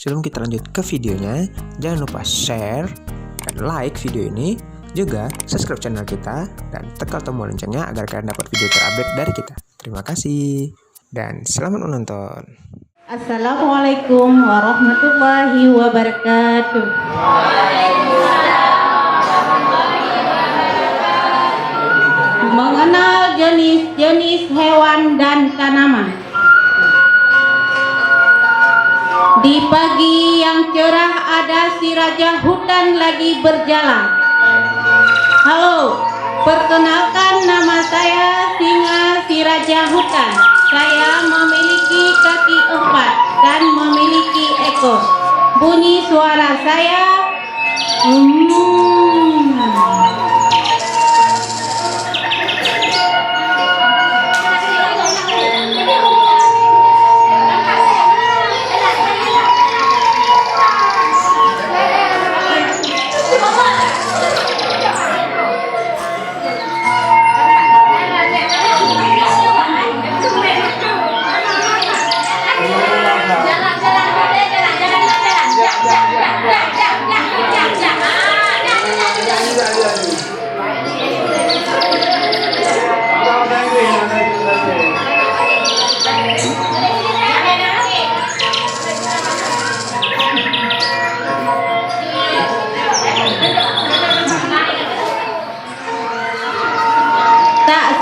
Sebelum kita lanjut ke videonya, jangan lupa share dan like video ini, juga subscribe channel kita dan tekan tombol loncengnya agar kalian dapat video terupdate dari kita. Terima kasih dan selamat menonton. Assalamualaikum warahmatullahi wabarakatuh. Mengenal jenis-jenis hewan dan tanaman. Di pagi yang cerah ada si raja hutan lagi berjalan. Halo, perkenalkan nama saya Singa si raja hutan. Saya memiliki kaki 4 dan memiliki ekor. Bunyi suara saya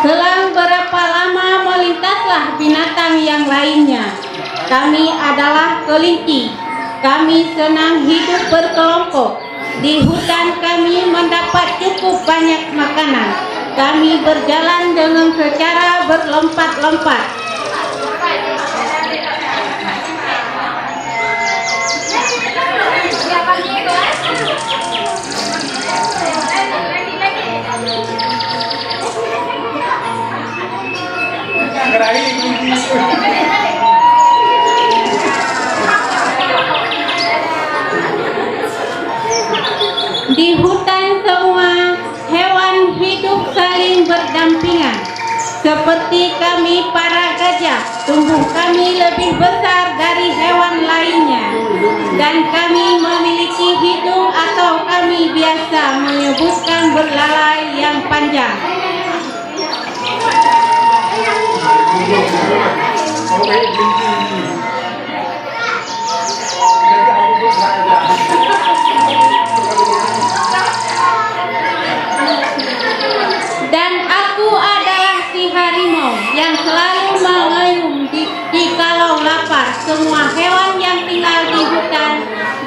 selang berapa lama melintaslah binatang yang lainnya. Kami adalah kelinci. Kami senang hidup berkelompok. Di hutan kami mendapat cukup banyak makanan. Kami berjalan dengan secara berlompat-lompat. Di hutan semua hewan hidup saling berdampingan. Seperti kami para gajah, tubuh kami lebih besar dari hewan lainnya. Dan kami memiliki hidung atau kami biasa menyebutkan belalai yang panjang. Dan aku adalah si harimau yang selalu mengayun jikalau lapar. Semua hewan yang tinggal di hutan,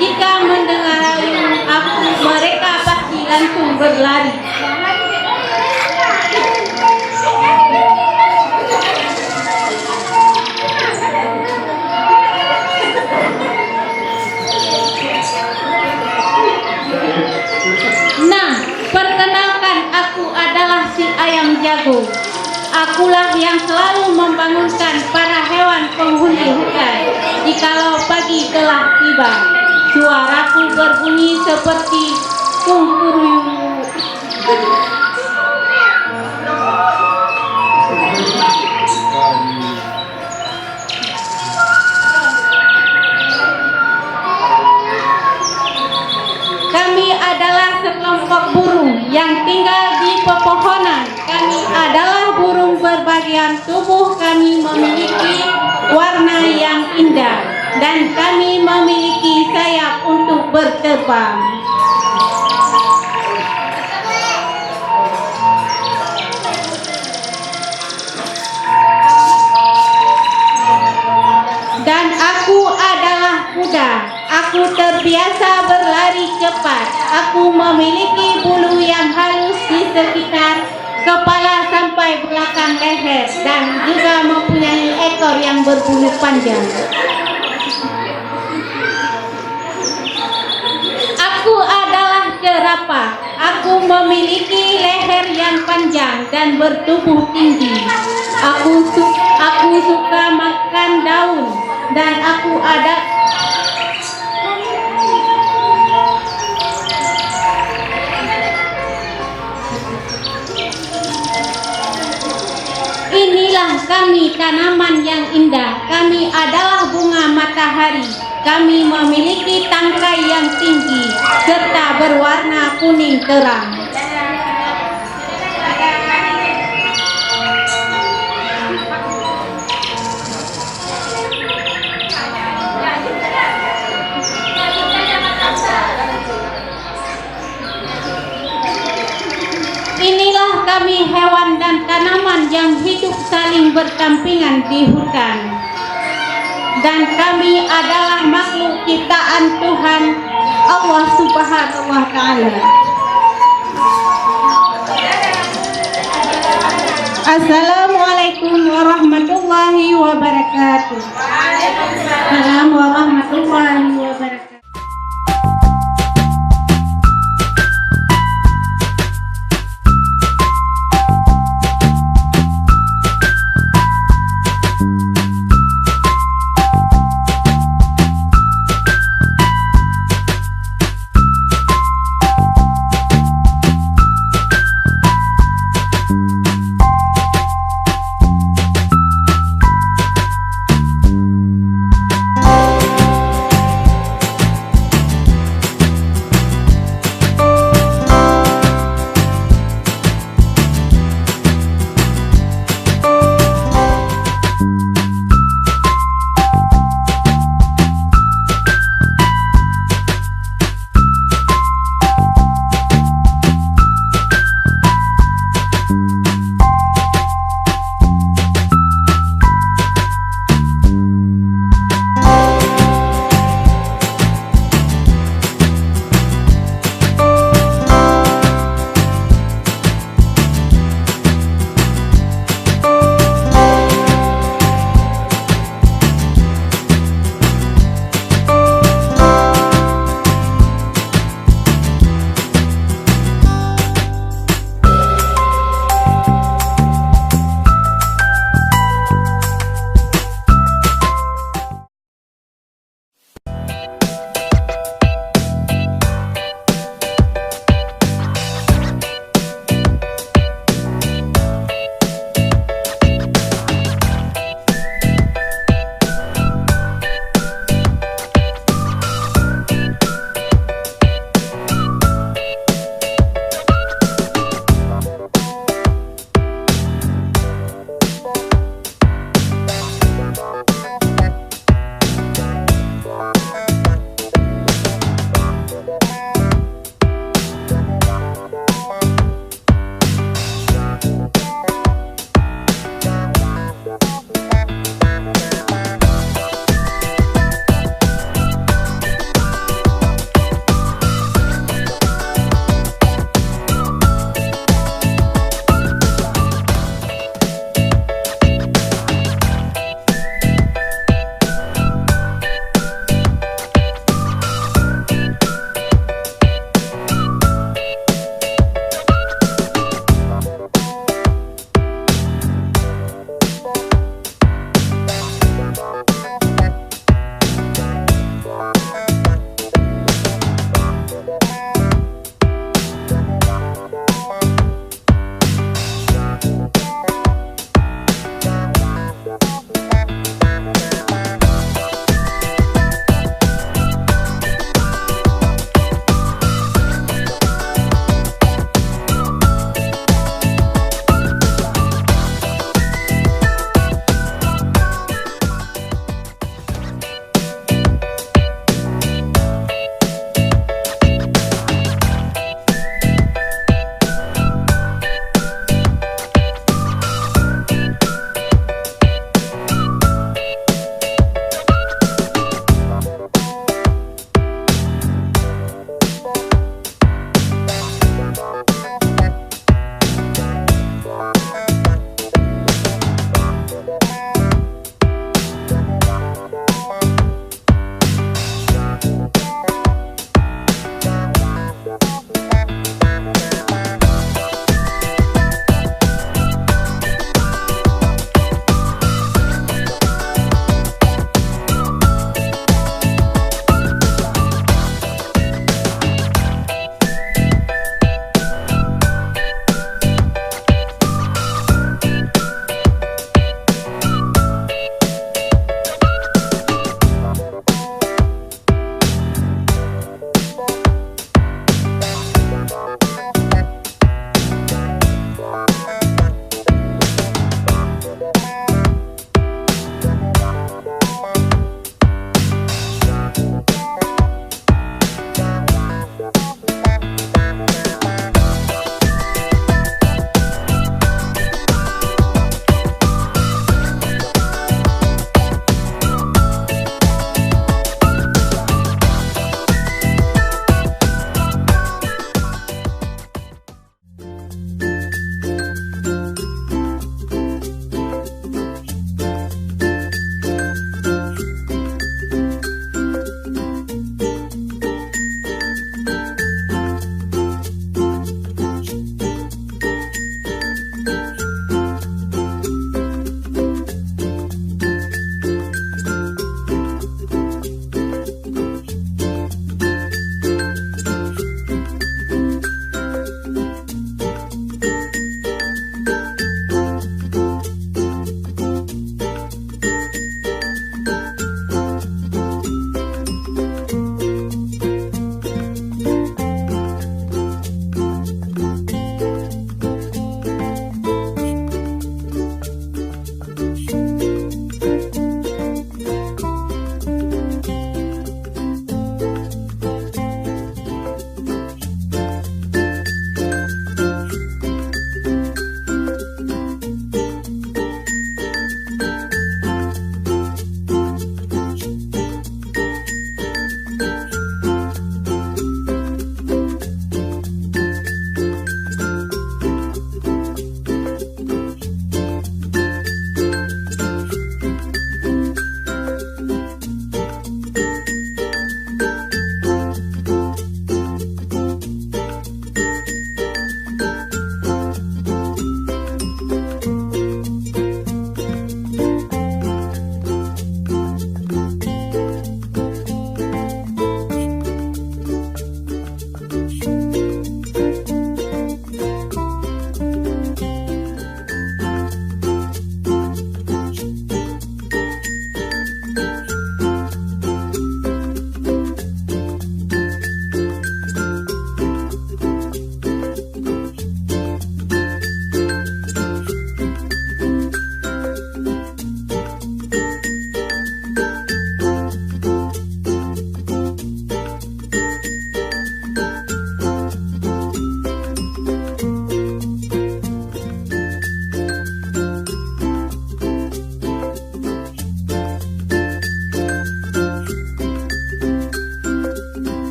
jika mendengar ayun aku, mereka pasti langsung berlari. Perkenalkan, aku adalah si ayam jago. Akulah yang selalu membangunkan para hewan penghuni hutan jikalau pagi telah tiba. Suaraku berbunyi seperti kungkuru. Kami adalah sekelompok burung yang tinggal di pepohonan. Kami adalah burung berbagian tubuh. Kami memiliki warna yang indah dan kami memiliki sayap untuk berterbang. Dan aku adalah kuda. Aku terbiasa berlari cepat. Aku memiliki bulu yang halus di sekitar kepala sampai belakang leher dan juga mempunyai ekor yang berbulu panjang. Aku adalah jerapah. Aku memiliki leher yang panjang dan bertubuh tinggi. Aku suka makan daun dan aku ada Inilah kami, tanaman yang indah. Kami adalah bunga matahari. kami memiliki tangkai yang tinggi serta berwarna kuning terang. Inilah kami hewan dan tanaman yang hidup saling berdampingan di hutan. Dan kami adalah makhluk ciptaan Tuhan Allah Subhanahu wa Ta'ala. Assalamualaikum warahmatullahi wabarakatuh. Assalamualaikum warahmatullahi wabarakatuh.